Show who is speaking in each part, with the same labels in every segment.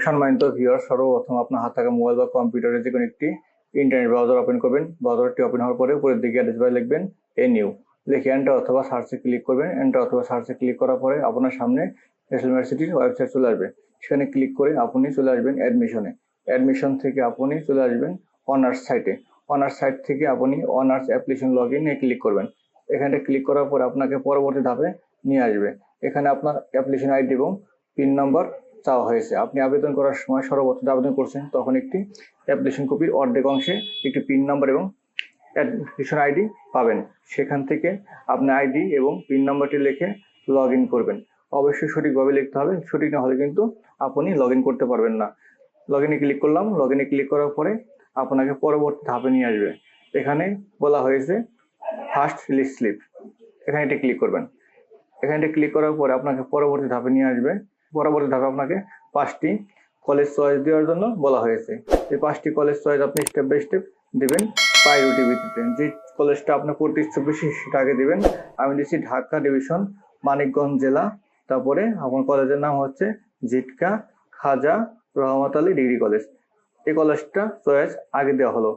Speaker 1: সম্মানিত ভিউয়ার, সর্বপ্রথম আপনার হাত থাকা মোবাইল বা কম্পিউটারে যে কোনো একটি ইন্টারনেট ব্রাউজার ওপেন করবেন। ব্রাউজারটি ওপেন হওয়ার পরে উপরের দিকে অ্যাড্রেস বারে লিখবেন NU, লিখে এন্টার অথবা সার্চে ক্লিক করবেন। এন্টার অথবা সার্চে ক্লিক করার পরে আপনার সামনে ন্যাশনাল ইউনিভার্সিটির ওয়েবসাইট চলে আসবে। সেখানে ক্লিক করে আপনি চলে আসবেন অ্যাডমিশনে। অ্যাডমিশন থেকে আপনি চলে আসবেন অনার্স সাইটে। অনার্স সাইট থেকে আপনি অনার্স অ্যাপ্লিকেশন লগ ইনে ক্লিক করবেন। এখানে ক্লিক করার পরে আপনাকে পরবর্তী ধাপে নিয়ে আসবে। এখানে আপনার অ্যাপ্লিকেশন আইডি এবং পিন নাম্বার চাওয়া হয়েছে। আপনি আবেদন করার সময় সর্বপ্রথম আবেদন করছেন, তখন একটি অ্যাপ্লিকেশন কপির অর্ধেক অংশে একটি পিন নাম্বার এবং অ্যাপ্লিকেশন আইডি পাবেন। সেখান থেকে আপনি আইডি এবং পিন নাম্বারটি লিখে লগ ইন করবেন। অবশ্যই সঠিকভাবে লিখতে হবে, সঠিক না হলে কিন্তু আপনি লগ ইন করতে পারবেন না। লগ ইনে ক্লিক করলাম। লগ ইনে ক্লিক করার পরে আপনাকে পরবর্তী ধাপে নিয়ে আসবে। এখানে বলা হয়েছে ফার্স্ট রিলিজ স্লিপ, এখানে এটি ক্লিক করবেন। এখানে ক্লিক করার পরে আপনাকে পরবর্তী ধাপে নিয়ে আসবে। পরবর্তী ধাপে আপনাকে 5টি কলেজ চয়েস দেওয়ার জন্য বলা হয়েছে। এই 5টি কলেজ চয়েস আপনি স্টেপ বাই স্টেপ দেবেন প্রায়োরিটি ভিত্তিতে। যে কলেজটা আপনার পড়তে ইচ্ছুক বেশি সেটা আগে দেবেন। আমি দিচ্ছি ঢাকা ডিভিশন, মানিকগঞ্জ জেলা। তারপরে আমার কলেজের নাম হচ্ছে জিটকা খাজা রহমত আলী ডিগ্রি কলেজ। এই কলেজটা চয়েস আগে দেওয়া হলো।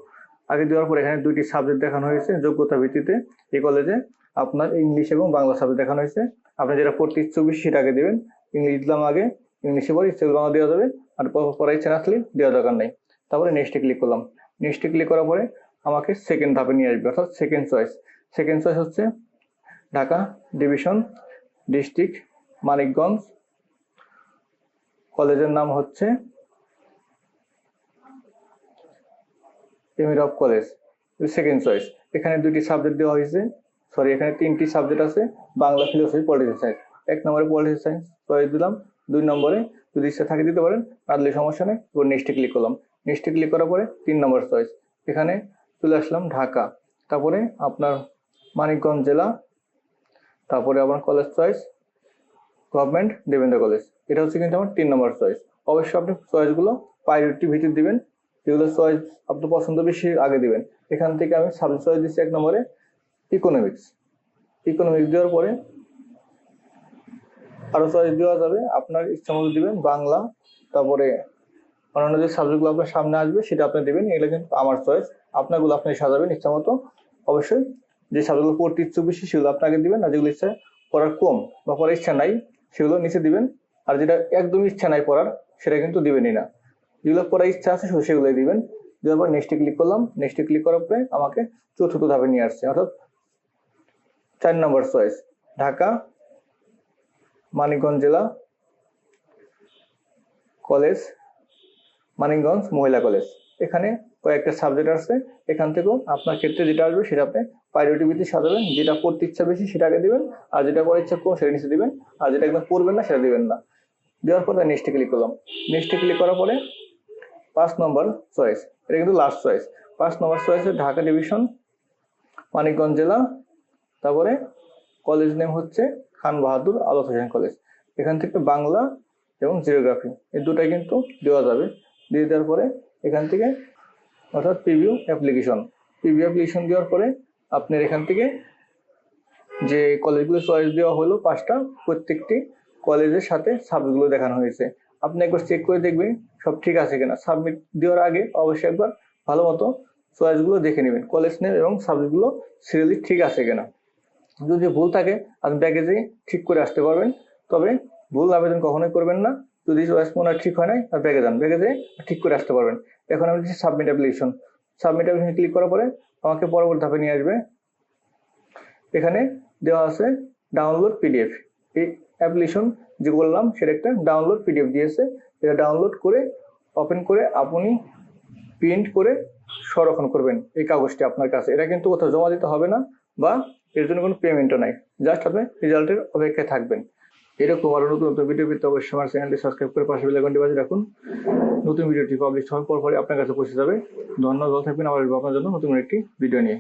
Speaker 1: আগে দেওয়ার পর এখানে 2টি সাবজেক্ট দেখানো হয়েছে যোগ্যতা ভিত্তিতে। এই কলেজে আপনার ইংলিশ এবং বাংলা সাবজেক্ট দেখানো হয়েছে। আপনি যেটা পড়তে ইচ্ছুক বেশি সেটা আগে দেবেন। ইংলিশ দিলাম আগে, ইংলিশে পরে ইচ্ছে বাংলা দেওয়া যাবে, আর পড়ার ইচ্ছা না থাকলে দেওয়া দরকার নেই। তারপরে নেক্সটে ক্লিক করলাম। নেক্সটে ক্লিক করার পরে আমাকে সেকেন্ড ধাপে নিয়ে আসবে, অর্থাৎ সেকেন্ড চয়েস। সেকেন্ড চয়েস হচ্ছে ঢাকা ডিভিশন, ডিস্ট্রিক্ট মানিকগঞ্জ, কলেজের নাম হচ্ছে এমির অফ কলেজ। Second choice. এখানে 2টি সাবজেক্ট দেওয়া হয়েছে, এখানে 3টি সাবজেক্ট আছে, বাংলা, ফিলোসফি, পলিটিক্যাল সায়েন্স। 1 নম্বরে পলিটিক্যাল সায়েন্স চয়েস দিলাম। 2 নম্বরে যদি ইচ্ছা থাকে দিতে পারেন, আর দিলে সমস্যা নেই। এবার নেক্সটে ক্লিক করলাম। নেক্সটে ক্লিক করার পরে 3 নম্বর চয়েস। এখানে চলে আসলাম ঢাকা, তারপরে আপনার মানিকগঞ্জ জেলা, তারপরে আপনার college choice government Debendra college. এটা হচ্ছে কিন্তু আমার 3 নম্বর চয়েস। অবশ্যই আপনি চয়েসগুলো প্রায়োরিটি ভিত্তিতে দিবেন। যেগুলো চয়েস আপনার পছন্দ বেশি আগে দিবেন। এখান থেকে আমি সাবজেক্ট চয়েস দিচ্ছি 1 নম্বরে ইকোনমিক্স। ইকোনমিক্স দেওয়ার পরে আরো চয়েস দেওয়া যাবে, আপনার ইচ্ছা মতো দিবেন। বাংলা, তারপরে অন্যান্য যে সাবজেক্টগুলো আপনার সামনে আসবে সেটা আপনি দেবেন। এগুলো কিন্তু আমার চয়েস, আপনারগুলো আপনি সাজাবেন ইচ্ছা মতো। অবশ্যই যে সাবজেক্টগুলো পড়তে ইচ্ছুক বেশি সেগুলো আপনাকে দিবেন, আর যেগুলো ইচ্ছা পড়ার কম বা পড়ার ইচ্ছা নাই সেগুলো নিচে দিবেন। আর যেটা একদমই ইচ্ছা নাই পড়ার সেটা কিন্তু দিবেনই না। যেগুলো পড়ার ইচ্ছা আছে সেগুলোই দিবেন। দেওয়ার পর নেক্সটে ক্লিক করলাম। নেক্সটে ক্লিক করার পরে আমাকে চতুর্থ ধাপে নিয়ে আসছে, অর্থাৎ 4 নম্বর চয়েস ঢাকা মানিকগঞ্জ জেলা, কলেজ মানিকগঞ্জ মহিলা কলেজ। এখানে কয়েকটা সাবজেক্ট আছে, এখান থেকেও আপনার ক্ষেত্রে যেটা আসবে সেটা আপনি প্রায়োরিটি ভিত্তিতে সাজাবেন। যেটা পড়তে ইচ্ছা বেশি সেটা আগে দিবেন, আর যেটা পড়ার ইচ্ছা কম সেটা নিচে দিবেন, আর যেটা একদম পড়বেন না সেটা দিবেন না। দেওয়ার পরে নেক্সটে ক্লিক করলাম। নেক্সটে ক্লিক করার পরে 5 নম্বর চয়েস, এটা কিন্তু লাস্ট চয়েস। 5 নম্বর চয়েসে ঢাকা ডিভিশন, মানিকগঞ্জ জেলা, তারপরে কলেজ নেম হচ্ছে খান বাহাদুর আলম হোসেন কলেজ। এখান থেকে বাংলা এবং জিওগ্রাফি এই দুটাই কিন্তু দেওয়া যাবে। দিয়ে দেওয়ার পরে এখান থেকে অর্থাৎ প্রিভিউ অ্যাপ্লিকেশন দেওয়ার পরে আপনার এখান থেকে যে কলেজগুলো চয়েস দেওয়া হলো 5টা, প্রত্যেকটি কলেজের সাথে সাবজেক্টগুলো দেখানো হয়েছে। আপনি একবার চেক করে দেখবেন সব ঠিক আছে কিনা। সাবমিট দেওয়ার আগে অবশ্যই একবার ভালো মতো চয়েসগুলো দেখে নেবেন, কলেজ নেম এবং সাবজেক্টগুলো সিরিয়ালি ঠিক আছে কিনা। যদি ভুল থাকে আপনি ব্যাগে যেয়ে ঠিক করে আসতে পারবেন। তবে ভুল আবেদন কখনোই করবেন না। যদি চয়েস মনে হয় ঠিক হয় নাই, আর ব্যাগে যান, ব্যাগে যেয়ে ঠিক করে আসতে পারবেন। এখন আমি দিচ্ছি submit application. Submit application click করার পরে আমাকে পরবর্তী ধাপে নিয়ে আসবে। এখানে দেওয়া আছে ডাউনলোড পিডিএফ। এই অ্যাপ্লিকেশন যে বললাম সেটা একটা ডাউনলোড পিডিএফ দিয়েছে। এটা ডাউনলোড করে ওপেন করে আপনি প্রিন্ট করে সংরক্ষণ করবেন এই কাগজটি আপনার কাছে। এটা কিন্তু কোথাও জমা দিতে হবে না, বা এর জন্য কোনো পেমেন্টও নাই, জাস্ট আপনি রেজাল্টের অপেক্ষায় থাকবেন। এরকম আরো নতুন নতুন ভিডিও পেতে অবশ্যই আমার চ্যানেলটি সাবস্ক্রাইব করে পাশে বেল আইকনটি বাজিয়ে রাখুন। নতুন ভিডিওটি পাবলিশ হওয়ার পরই আপনার কাছে পৌঁছে যাবে। ধন্যবাদ, ভালো থাকবেন। আবার আপনার জন্য নতুন একটি ভিডিও নিয়ে।